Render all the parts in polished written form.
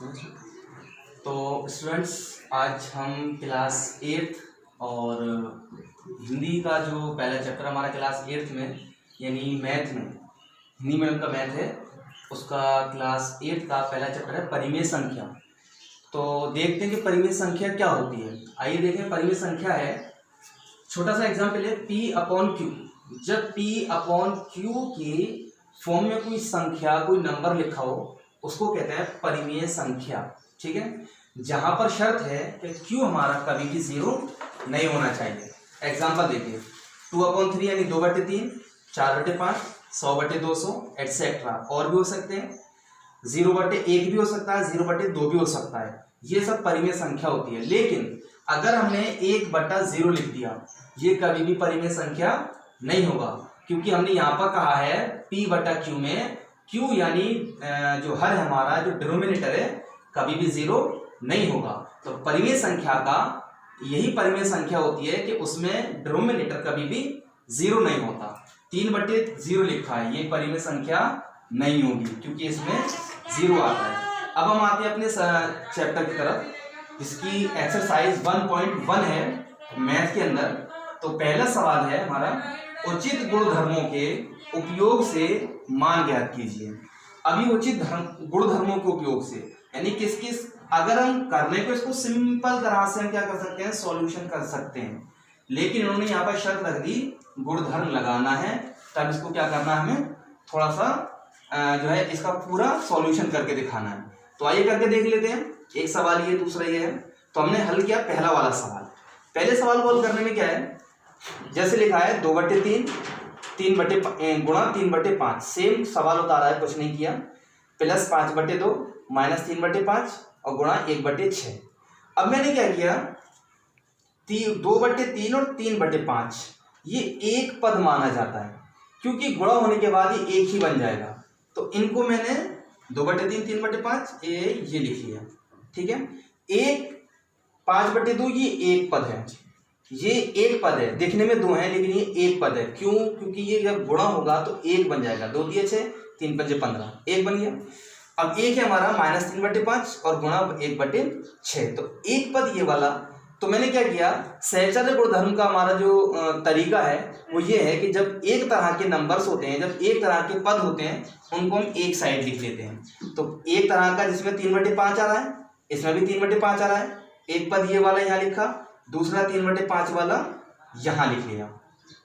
तो स्टूडेंट्स, आज हम क्लास 8 और हिंदी का जो पहला चैप्टर हमारा क्लास 8 में यानी मैथ में हिंदी मीडियम का मैथ है, उसका क्लास 8 का पहला चैप्टर है परिमेय संख्या। तो देखते हैं कि परिमेय संख्या क्या होती है। आइए देखें। परिमेय संख्या है, छोटा सा एग्जाम्पल है P/Q। जब P/Q के फॉर्म में कोई संख्या, कोई नंबर लिखा हो, उसको कहते हैं परिमेय संख्या। ठीक है, जहां पर शर्त है कि Q हमारा कभी भी 0 नहीं होना चाहिए। एग्जाम्पल देखिए, 2/3 यानी 2/3, 4/5, 100/200 एटसेट्रा। और भी हो सकते हैं, 0/1 भी हो सकता है, 0/2 भी हो सकता है। ये सब परिमेय संख्या होती है। लेकिन अगर हमने 1/0 लिख दिया, ये कभी भी परिमेय संख्या नहीं होगा, क्योंकि हमने यहाँ पर कहा है P/Q में Q यानी जो हर है हमारा, जो डिनोमिनेटर है, कभी भी 0 नहीं होगा। तो परिमेय संख्या का यही परिमेय संख्या होती है कि उसमें डिनोमिनेटर कभी भी 0 नहीं होता। 3/0 लिखा है, ये परिमेय संख्या नहीं होगी, क्योंकि इसमें 0 आता है। अब हम आते हैं अपने चैप्टर की तरफ, जिसकी एक्सरसाइज 1.1 है मैथ के अंदर। तो पहला सवाल है हमारा, उचित गुणधर्मों के उपयोग से मान ज्ञात कीजिए। अभी उचित गुणधर्मों के उपयोग से यानी किस किस, अगर हम करने को इसको सिंपल तरह से हम क्या कर सकते हैं, सॉल्यूशन कर सकते हैं। लेकिन उन्होंने यहाँ पर शर्त रख दी, गुणधर्म लगाना है, तब इसको क्या करना है, हमें थोड़ा सा जो है इसका पूरा सॉल्यूशन करके दिखाना है। तो आइए करके देख लेते हैं। एक सवाल ये, दूसरा ये है। तो हमने हल किया पहला वाला सवाल। पहले सवाल को हल करने में क्या है, जैसे लिखा है 2/3 गुणा 3/5। सेम सवाल उतारा है, कुछ नहीं किया। प्लस 5/2 माइनस 3/5 और गुणा 1/6। अब मैंने क्या किया, 2/3 और 3/5 ये एक पद माना जाता है, क्योंकि गुणा होने के बाद ये एक ही बन जाएगा। तो इनको मैंने 2/3 3/5 ये लिख लिया। ठीक है, 5/2 ये एक पद है, ये एक पद है। दिखने में 2 है लेकिन ये एक पद है। क्यों? क्योंकि ये जब गुणा होगा तो एक बन जाएगा। 2 दिए 6, 3 पंजे 15, एक बन गया। अब एक है हमारा माइनस 3/5 और गुणा 1/6, तो एक पद ये वाला। तो मैंने क्या किया, सहचर्य गुणधर्म का हमारा जो तरीका है वो ये है कि जब एक तरह के नंबर्स होते हैं, जब एक तरह के पद होते हैं, उनको हम एक साइड लिख लेते हैं। तो एक तरह का जिसमें 3/5 आ रहा है, इसमें भी 3/5 आ रहा है। एक पद ये वाला यहाँ लिखा, दूसरा 3/5 वाला यहाँ लिख लिया।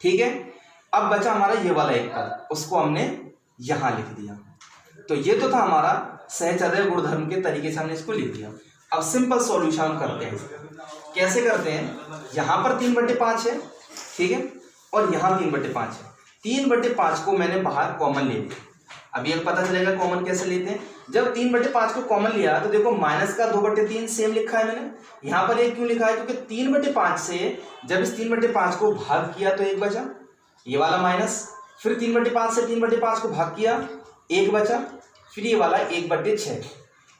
ठीक है, अब बचा हमारा ये वाला एक पद, उसको हमने यहाँ लिख दिया। तो ये तो था हमारा सहचर्य गुणधर्म के तरीके से हमने इसको लिख दिया। अब सिंपल सॉल्यूशन करते हैं। कैसे करते हैं, यहाँ पर 3/5 है, ठीक है, और यहाँ 3/5 है। 3/5 को मैंने बाहर कॉमन ले लिया। अभी एक पता चलेगा कॉमन कैसे लेते हैं। जब 3/5 को कॉमन लिया तो देखो माइनस का 2/3 सेम लिखा है मैंने। यहाँ पर एक क्यों लिखा है, क्योंकि 3/5 से जब इस 3/5 को भाग किया तो एक बचा, ये वाला माइनस। फिर 3/5 से 3/5 को भाग किया, एक बचा। फिर ये वाला 1/6,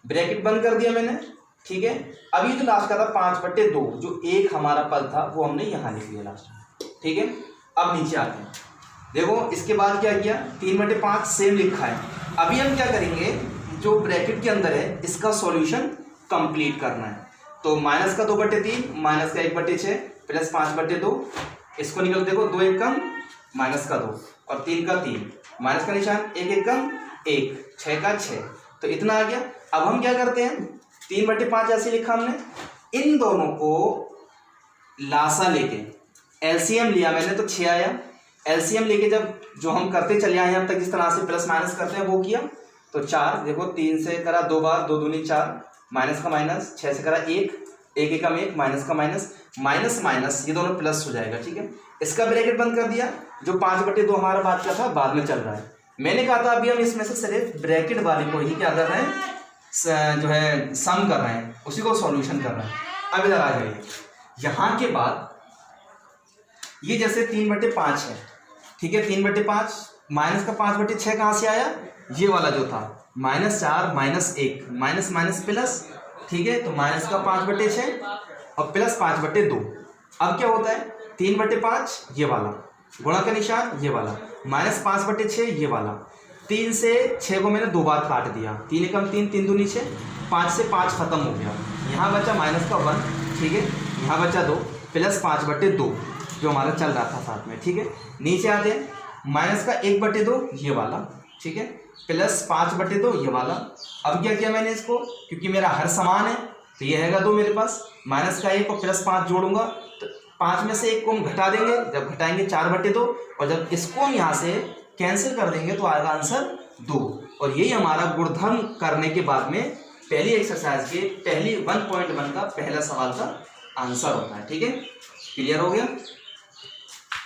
ब्रैकेट बंद कर दिया मैंने। ठीक है, अभी जो लास्ट का था 5/2, जो एक हमारा पद था वो हमने यहाँ लिख लिया लास्ट में। ठीक है, अब नीचे आते हैं। देखो इसके बाद क्या किया, 3/5 सेम लिखा है। अभी हम क्या करेंगे, जो ब्रैकेट के अंदर है इसका सॉल्यूशन कंप्लीट करना है। तो माइनस का 2/3 माइनस का 1/6 प्लस 5/2, इसको निकल देखो, 2 एक कम माइनस का 2 और 3 का 3, माइनस का निशान, 1 एक कम 1, 6 का 6, तो इतना आ गया। अब हम क्या करते हैं, 3/5 ऐसे लिखा हमने, इन दोनों को लासा लेके एलसीएम लिया मैंने, तो 6 आया। एलसीएम लेके जब जो हम करते चले आए हैं अब तक, जिस तरह से प्लस माइनस करते हैं वो किया, तो 4 देखो, 3 से करा 2 बार, 2 दूनी 4, माइनस का माइनस, 6 से करा 1, 1 एकम 1, माइनस का माइनस, माइनस माइनस ये दोनों प्लस हो जाएगा। ठीक है, इसका ब्रैकेट बंद कर दिया। जो 5/2 हमारा बात का था बाद में चल रहा है। मैंने कहा था अभी हम इसमें से सिर्फ ब्रैकेट वाले को ही क्या कर रहे हैं, जो है सम कर रहे हैं, उसी को सॉल्यूशन कर रहे हैं। अब इधर आ जाइए, यहाँ के बाद ये जैसे 3/5 है, ठीक है, 3/5 माइनस का 5/6 कहाँ से आया, ये वाला जो था -4 -1, माइनस माइनस प्लस। ठीक है, तो माइनस का 5/6 और प्लस 5/2। अब क्या होता है, 3/5 ये वाला, गुणा का निशान ये वाला, -5/6 ये वाला। 3 से 6 को मैंने 2 बार काट दिया, 3 एकम 3, 3 दूनी 6, 5 से 5 खत्म हो गया, यहाँ बचा माइनस का 1, ठीक है, यहाँ बचा 2 प्लस 5/2 जो हमारा चल रहा था साथ में, ठीक है। नीचे आते हैं, माइनस का 1/2 ये वाला, ठीक है, प्लस 5/2 ये वाला। अब क्या किया मैंने इसको, क्योंकि मेरा हर समान है तो ये रहेगा 2 मेरे पास, माइनस का 1 और प्लस 5 जोड़ूंगा तो 5 में से 1 को हम घटा देंगे, जब घटाएंगे 4/2, और जब इसको हम यहाँ से कैंसिल कर देंगे तो आएगा आंसर 2। और यही हमारा गुणधर्म करने के बाद में पहली एक्सरसाइज के पहली 1.1 का पहला सवाल का आंसर होता है, ठीक है। क्लियर हो गया।